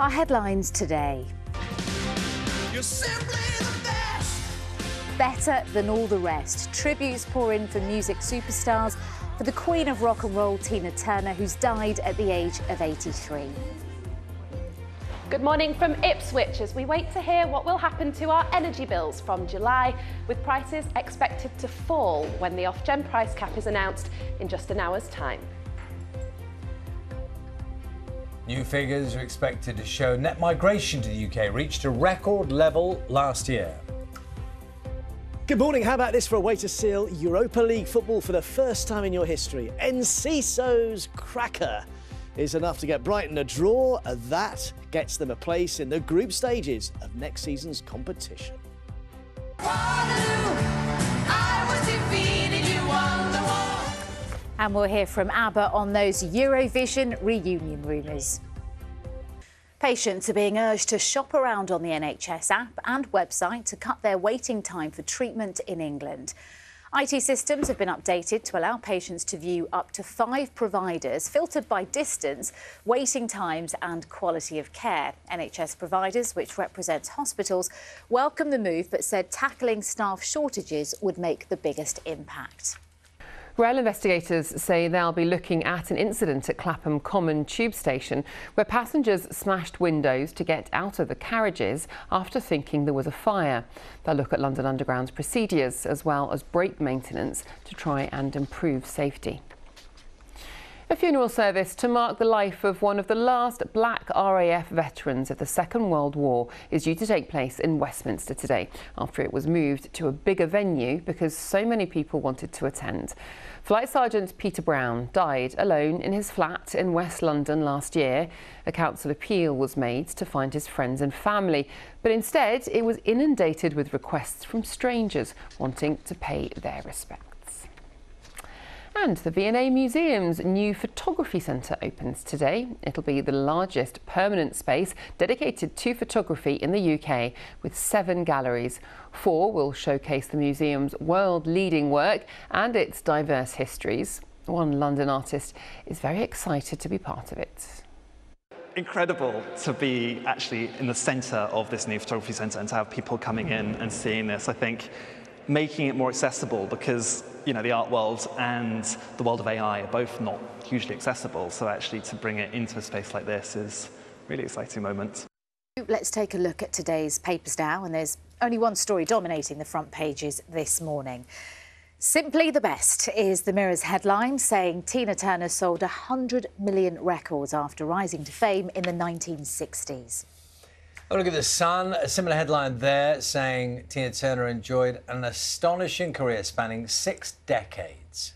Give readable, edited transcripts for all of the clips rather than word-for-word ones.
Our headlines today. You're simply the best. Better than all the rest. Tributes pour in from music superstars for the Queen of Rock and Roll, Tina Turner, who's died at the age of 83. Good morning from Ipswich as we wait to hear what will happen to our energy bills from July, with prices expected to fall when the Ofgem price cap is announced in just an hour's time. New figures are expected to show net migration to the UK reached a record level last year. Good morning. How about this for a way to seal Europa League football for the first time in your history? Enciso's cracker is enough to get Brighton a draw, and that gets them a place in the group stages of next season's competition. And we'll hear from ABBA on those Eurovision reunion rumours. Patients are being urged to shop around on the NHS app and website to cut their waiting time for treatment in England. IT systems have been updated to allow patients to view up to 5 providers, filtered by distance, waiting times and quality of care. NHS providers, which represents hospitals, welcome the move but said tackling staff shortages would make the biggest impact. Rail investigators say they'll be looking at an incident at Clapham Common tube station where passengers smashed windows to get out of the carriages after thinking there was a fire. They'll look at London Underground's procedures as well as brake maintenance to try and improve safety. A funeral service to mark the life of one of the last black RAF veterans of the Second World War is due to take place in Westminster today, after it was moved to a bigger venue because so many people wanted to attend. Flight Sergeant Peter Brown died alone in his flat in West London last year. A council appeal was made to find his friends and family, but instead it was inundated with requests from strangers wanting to pay their respects. And the V&A Museum's new photography centre opens today. It'll be the largest permanent space dedicated to photography in the UK, with 7 galleries. 4 will showcase the museum's world-leading work and its diverse histories. One London artist is very excited to be part of it. Incredible to be actually in the centre of this new photography centre and to have people coming in and seeing this. I think making it more accessible because, you know, the art world and the world of AI are both not hugely accessible. So actually to bring it into a space like this is a really exciting moment. Let's take a look at today's papers now, and there's only one story dominating the front pages this morning. Simply the best is the Mirror's headline, saying Tina Turner sold 100 million records after rising to fame in the 1960s. Oh, look at the Sun, a similar headline there saying Tina Turner enjoyed an astonishing career spanning 6 decades.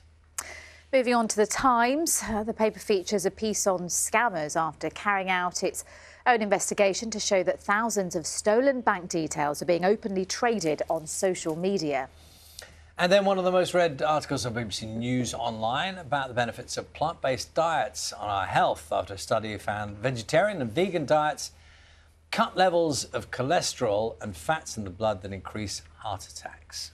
Moving on to the Times, the paper features a piece on scammers after carrying out its own investigation to show that thousands of stolen bank details are being openly traded on social media. And then one of the most read articles on BBC News Online about the benefits of plant-based diets on our health after a study found vegetarian and vegan diets cut levels of cholesterol and fats in the blood that increase heart attacks.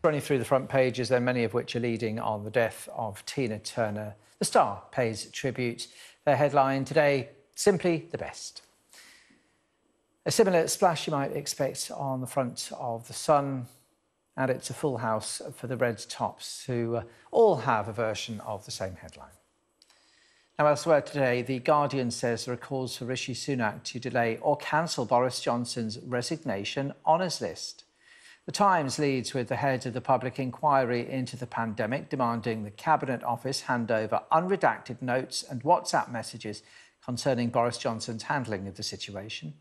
Running through the front pages, there are many of which are leading on the death of Tina Turner. The Star pays tribute. Their headline today, simply the best. A similar splash you might expect on the front of the Sun, and it's a full house for the Red Tops, who all have a version of the same headline. Now, elsewhere today, The Guardian says there are calls for Rishi Sunak to delay or cancel Boris Johnson's resignation honours list. The Times leads with the head of the public inquiry into the pandemic demanding the Cabinet Office hand over unredacted notes and WhatsApp messages concerning Boris Johnson's handling of the situation.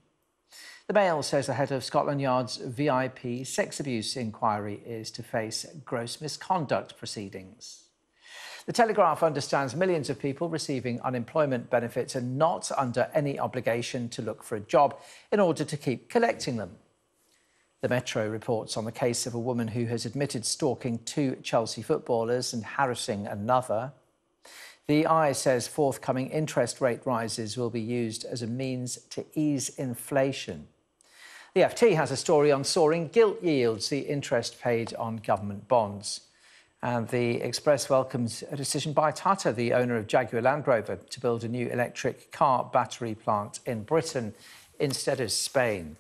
The Mail says the head of Scotland Yard's VIP sex abuse inquiry is to face gross misconduct proceedings. The Telegraph understands millions of people receiving unemployment benefits are not under any obligation to look for a job in order to keep collecting them. The Metro reports on the case of a woman who has admitted stalking 2 Chelsea footballers and harassing another. The Eye says forthcoming interest rate rises will be used as a means to ease inflation. The FT has a story on soaring gilt yields, the interest paid on government bonds. And the Express welcomes a decision by Tata, the owner of Jaguar Land Rover, to build a new electric car battery plant in Britain instead of Spain.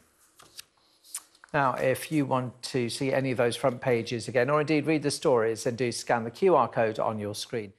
Now, if you want to see any of those front pages again, or indeed read the stories, then do scan the QR code on your screen.